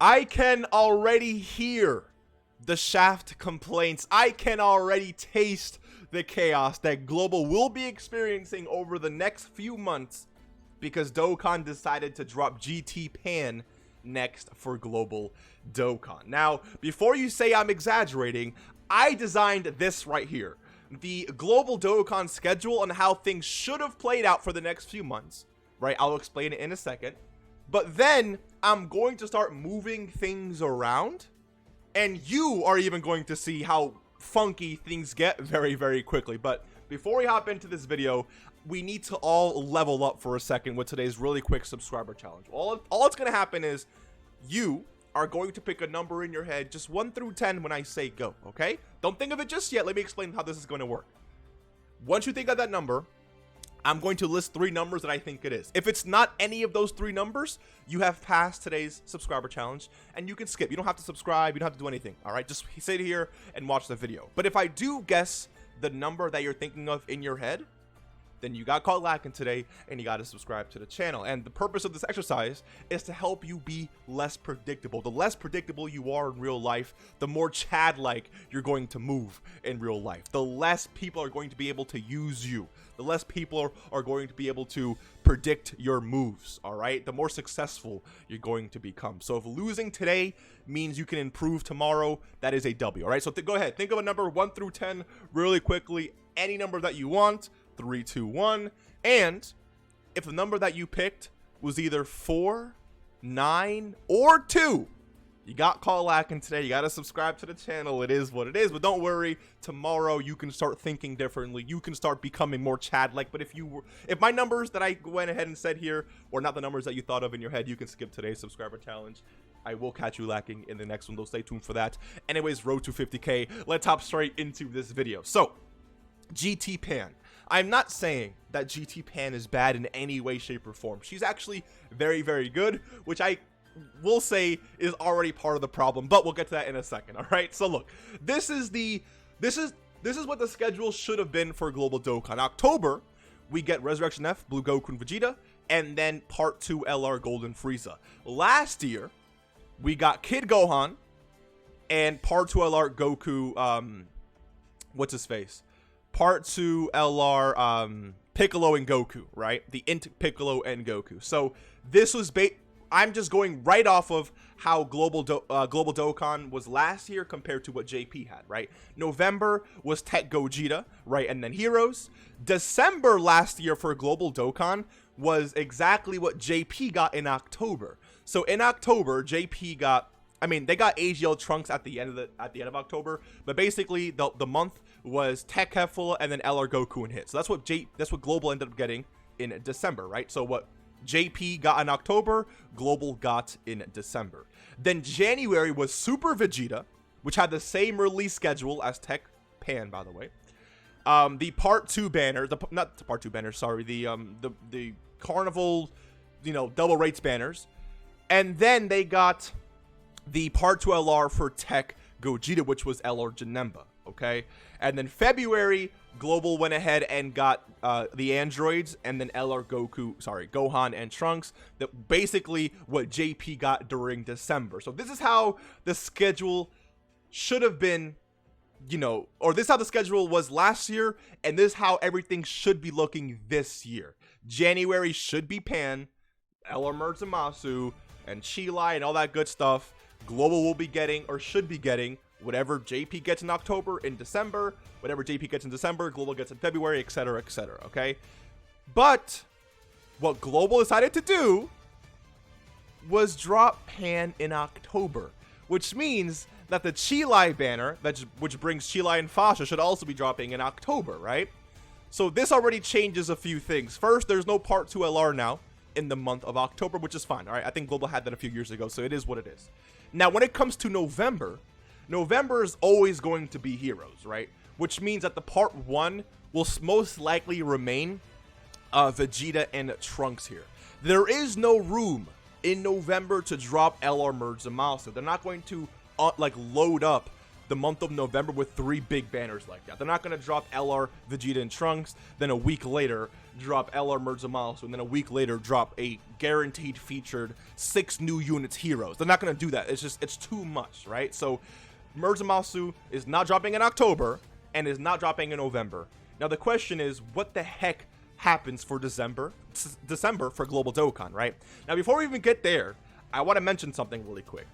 I can already hear the shaft complaints. I can already taste the chaos that Global will be experiencing over the next few months because Dokkan decided to drop GT Pan next for Global Dokkan. Now, before you say I'm exaggerating, I designed this right here. The Global Dokkan schedule and how things should have played out for the next few months, right? I'll explain it in a second. But then I'm going to start moving things around, and you are even going to see how funky things get very, very quickly. But before we hop into this video, we need to all level up for a second with today's really quick subscriber challenge. All it's going to happen is you are going to pick a number in your head, just 1 through 10 when I say go, okay? Don't think of it just yet. Let me explain how this is going to work. Once you think of that number, I'm going to list 3 numbers that I think it is. If it's not any of those 3 numbers, you have passed today's subscriber challenge and you can skip. You don't have to subscribe. You don't have to do anything. All right, just sit here and watch the video. But if I do guess the number that you're thinking of in your head, then you got caught lacking today and you got to subscribe to the channel. And the purpose of this exercise is to help you be less predictable. The less predictable you are in real life, the more Chad-like you're going to move in real life. The less people are going to be able to use you. The less people are going to be able to predict your moves, all right? The more successful you're going to become. So if losing today means you can improve tomorrow, that is a W, all right? So go ahead, think of a number 1 through 10 really quickly, any number that you want. 3, 2, 1. And if the number that you picked was either 4, 9, or 2, you got caught lacking today. You got to subscribe to the channel. It is what it is. But don't worry, tomorrow you can start thinking differently. You can start becoming more Chad-like. But if my numbers that I went ahead and said here were not the numbers that you thought of in your head, you can skip today's subscriber challenge. I will catch you lacking in the next one, though. Stay tuned for that. Anyways, road to 50K. Let's hop straight into this video. So, GT Pan. I'm not saying that GT Pan is bad in any way, shape, or form. She's actually very, very good, which I will say is already part of the problem, but we'll get to that in a second. All right. So look, this is what the schedule should have been for Global Dokkan. October, we get Resurrection F, Blue Goku and Vegeta, and then Part 2 LR Golden Frieza. Last year, we got Kid Gohan and Part 2 LR Goku. What's his face? Part 2 LR Piccolo and Goku, right? The Int Piccolo and Goku. So this was I'm just going right off of how Global Dokkan was last year compared to what JP had, right? November was Tech Gogeta, right? And then Heroes. December last year for Global Dokkan was exactly what JP got in October. So in October, JP got, they got AGL Trunks at the end of October, but basically the month was Tech Hefla and then LR Goku and Hit. So that's what Global ended up getting in December, right? So what JP got in October, Global got in December. Then January was Super Vegeta, which had the same release schedule as Tech Pan, by the way. The Part 2 banner, not the Part 2 banner, sorry, the Carnival, double rates banners. And then they got the Part 2 LR for Tech Gogeta, which was LR Janemba, okay? And then February, Global went ahead and got the androids, and then Gohan and Trunks. That basically what JP got during December. So this is how the schedule should have been, or this is how the schedule was last year, and this is how everything should be looking this year. January should be Pan, LR Merge Zamasu, and Chilai and all that good stuff. Global will be getting, or should be getting, whatever JP gets in October, in December, whatever JP gets in December, Global gets in February, etc., okay? But what Global decided to do was drop Pan in October, which means that the Chilai banner, which brings Chilai and Fasha, should also be dropping in October, right? So this already changes a few things. First, there's no Part 2 LR now in the month of October, which is fine, all right? I think Global had that a few years ago, so it is what it is. Now, when it comes to November is always going to be Heroes, right? Which means that the Part 1 will most likely remain Vegeta and Trunks here. There is no room in November to drop LR Merge Zamasu. They're not going to load up the month of November with 3 big banners like that. They're not going to drop LR, Vegeta, and Trunks, then a week later drop LR Merge Zamasu, and then a week later drop a guaranteed featured 6 new units heroes. They're not going to do that. It's too much, right? So Merge Zamasu is not dropping in October and is not dropping in November. Now the question is, what the heck happens for December for Global Dokkan, right? Now before we even get there, I want to mention something really quick.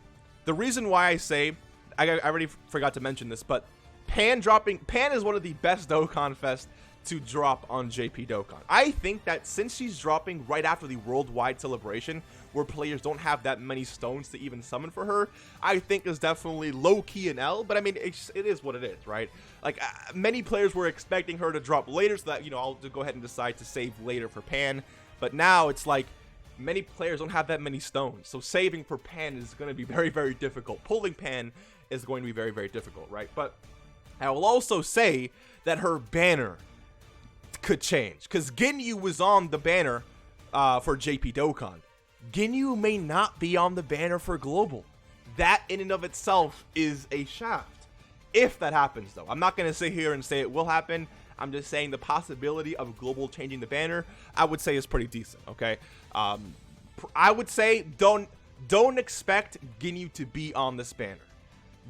The reason why I say, I already forgot to mention this, but Pan is one of the best Dokkan Fest to drop on JP Dokkan. I think that since she's dropping right after the worldwide celebration, where players don't have that many stones to even summon for her, I think is definitely low-key an L, but I mean, it is what it is, right? Like, many players were expecting her to drop later, so that, you know, I'll just go ahead and decide to save later for Pan, but now it's like, many players don't have that many stones, so saving for Pan is going to be very, very difficult. Pulling Pan is going to be very, very difficult, right? But I will also say that her banner could change, because Ginyu was on the banner for JP Dokkan. Ginyu may not be on the banner for Global. That in and of itself is a shaft. If that happens, though. I'm not going to sit here and say it will happen. I'm just saying the possibility of Global changing the banner, I would say, is pretty decent, okay? I would say don't expect Ginyu to be on this banner.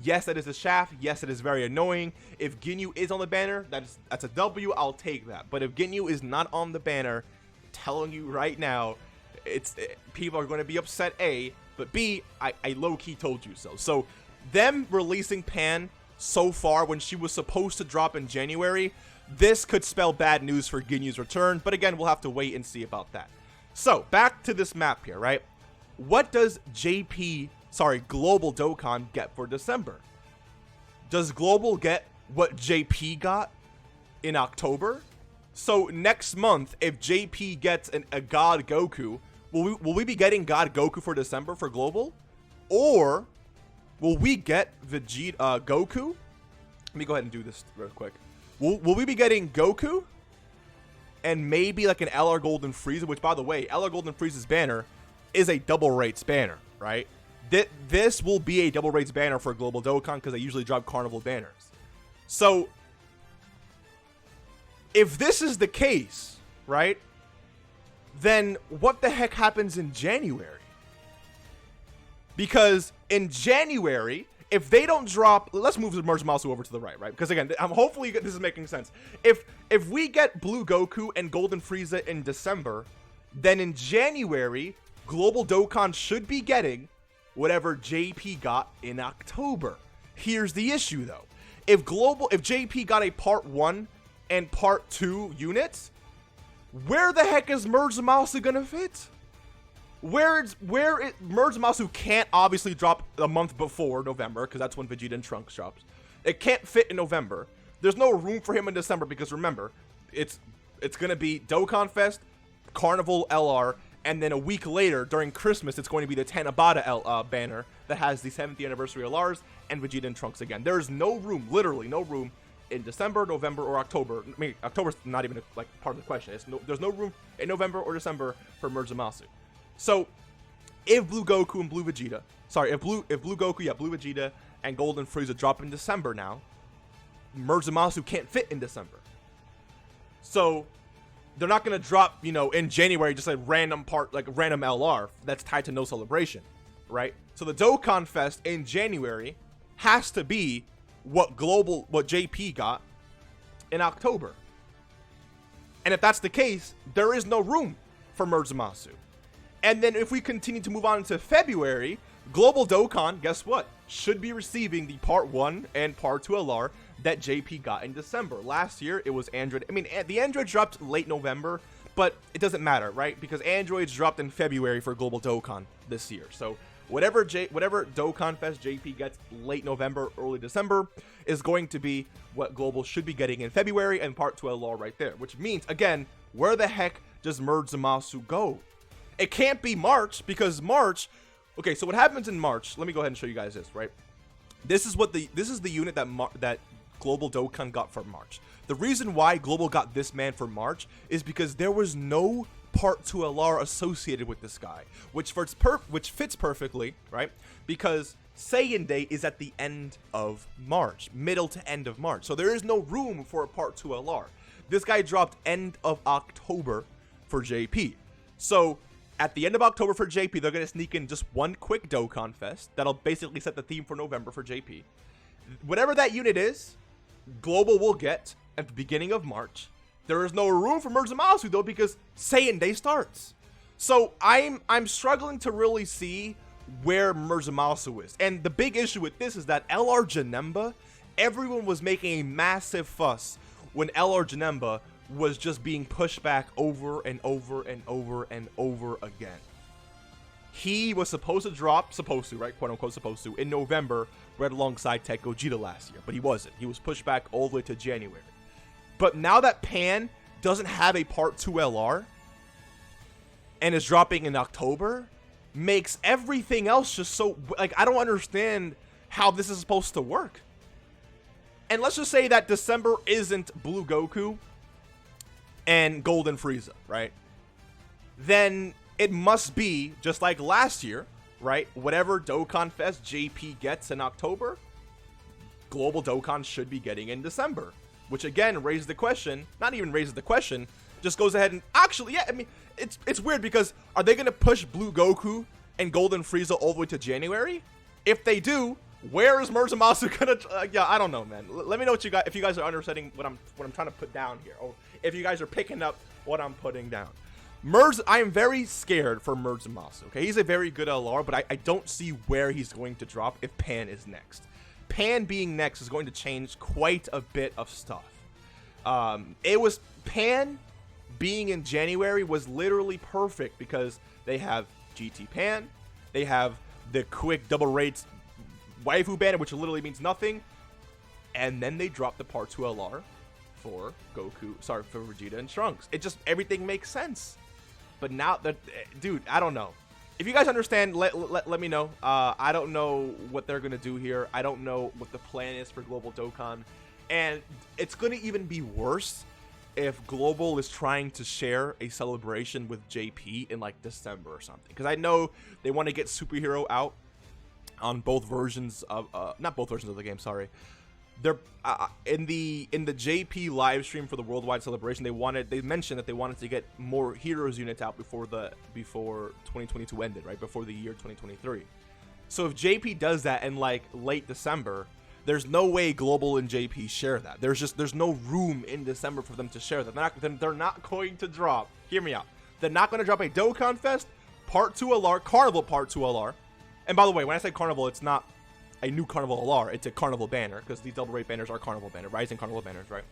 Yes, that is a shaft. Yes, it is very annoying. If Ginyu is on the banner, that's a W. I'll take that. But if Ginyu is not on the banner, I'm telling you right now, people are going to be upset, A, but B, I low-key told you so. So them releasing Pan so far when she was supposed to drop in January, this could spell bad news for Ginyu's return. But again, we'll have to wait and see about that. So back to this map here, right? What does Global Dokkan get for December? Does Global get what JP got in October? So next month, if JP gets a God Goku, will we be getting God Goku for December for Global? Or will we get Vegeta Goku? Let me go ahead and do this real quick. Will we be getting Goku? And maybe like an LR Golden Frieza, which by the way, LR Golden Frieza's banner is a double rates banner, right? This will be a double rates banner for Global Dokkan because they usually drop Carnival banners. So, if this is the case, right, then what the heck happens in January? Because in January, if they don't drop, let's move the Merge Zamasu over to the right, right? Because again, hopefully this is making sense. If we get Blue Goku and Golden Frieza in December, then in January, Global Dokkan should be getting whatever JP got in October. Here's the issue though. If JP got a part 1 and part 2 units, where the heck is Merge Zamasu gonna fit? Merge Zamasu can't obviously drop a month before November, because that's when Vegeta and Trunks drops. It can't fit in November. There's no room for him in December, because remember, it's gonna be Dokkan Fest, Carnival LR, and then a week later, during Christmas, it's going to be the Tanabata banner that has the 70th anniversary LRs and Vegeta and Trunks again. There's no room, literally no room, in December, November, or October. I mean, October's not even like part of the question. There's no room in November or December for Merge Zamasu. So, if Blue Goku and Blue Vegeta, if Blue Goku, Blue Vegeta and Golden Frieza drop in December now, Merge Zamasu can't fit in December. So, they're not going to drop, you know, in January just a random random LR that's tied to no celebration, right? So the Dokkan Fest in January has to be what JP got in October. And if that's the case, there is no room for Merge Zamasu. And then if we continue to move on into February, Global Dokkan, guess what? Should be receiving the Part 1 and Part 2 LR that JP got in December. Last year, it was Android. I mean, the Android dropped late November, but it doesn't matter, right? Because Androids dropped in February for Global Dokkan this year. So whatever Dokkan Fest JP gets late November, early December is going to be what Global should be getting in February and Part 2 LR right there. Which means, again, where the heck does Merge Zamasu go? It can't be March, because March... Okay, so what happens in March? Let me go ahead and show you guys this, right? This is the unit that Global Dokkan got for March. The reason why Global got this man for March is because there was no Part 2 LR associated with this guy, which fits perfectly, right? Because Saiyan Day is at the end of March, middle to end of March. So there is no room for a Part 2 LR. This guy dropped end of October for JP. So at the end of October for JP, they're going to sneak in just one quick Dokkan Fest. That'll basically set the theme for November for JP. Whatever that unit is, Global will get at the beginning of March. There is no room for Zamasu though, because Saiyan Day starts. So I'm struggling to really see where Zamasu is. And the big issue with this is that LR Janemba, everyone was making a massive fuss when LR Janemba was just being pushed back over and over and over and over again. He was supposed to drop, right, quote unquote supposed to, in November, right alongside Tech Gogeta last year, but he wasn't. He was pushed back all the way to January. But now that Pan doesn't have a Part 2 LR and is dropping in October, makes everything else just so, like, I don't understand how this is supposed to work. And let's just say that December isn't Blue Goku and Golden Frieza, right? Then it must be, just like last year, right? Whatever Dokkan Fest JP gets in October, Global Dokkan should be getting in December. Which again raises the question, not even raises the question, just goes ahead and actually, yeah, I mean, it's weird because are they going to push Blue Goku and Golden Frieza all the way to January? If they do, where is Zamasu gonna? Yeah, I don't know, man. Let me know what you guys, if you guys are understanding what I'm trying to put down here, or if you guys are picking up what I'm putting down. I am very scared for Zamasu. Okay, he's a very good LR, but I don't see where he's going to drop if Pan is next. Pan being next is going to change quite a bit of stuff. It was Pan being in January was literally perfect because they have GT Pan, they have the quick double rates waifu banner, which literally means nothing, and then they drop the Part 2 LR for Goku, sorry, for Vegeta and Trunks. It just, everything makes sense. But now that, dude, I don't know. If you guys understand, let me know. I don't know what they're gonna do here. I don't know what the plan is for Global Dokkan, and it's gonna even be worse if Global is trying to share a celebration with JP in like December or something. Because I know they want to get Superhero out on both versions of not both versions of the game. Sorry, they're in the JP live stream for the worldwide celebration. They mentioned that they wanted to get more Heroes units out before 2022 ended, right before the year 2023. So if JP does that in like late December, there's no way Global and JP share that. There's no room in December for them to share that. They're not going to drop. Hear me out. They're not going to drop a Dokkan Fest Part 2 LR, Carnival Part 2 LR. And by the way, when I say Carnival, it's not a new Carnival LR. It's a Carnival banner because these double rate banners are Carnival banner, Rising Carnival banners, right?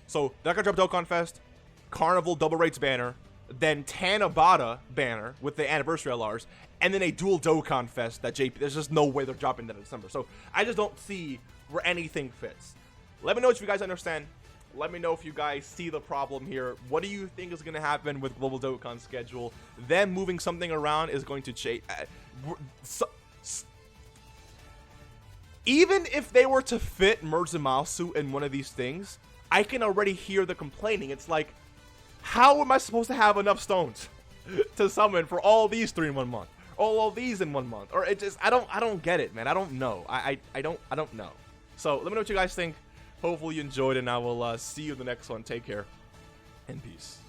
So they're going to drop Dokkan Fest, Carnival double rates banner, then Tanabata banner with the anniversary LRs, and then a dual Dokkan Fest that JP. There's just no way they're dropping that in December. So I just don't see where anything fits. Let me know if you guys understand. Let me know if you guys see the problem here. What do you think is going to happen with Global Dokkan's schedule? Them moving something around is going to change. Even if they were to fit Zamasu in one of these things, I can already hear the complaining. It's like, how am I supposed to have enough stones to summon for all these 3 in 1 month? All of these in 1 month? Or it just, I don't get it, man. I don't know. I don't know. So let me know what you guys think. Hopefully you enjoyed, and I will see you in the next one. Take care and peace.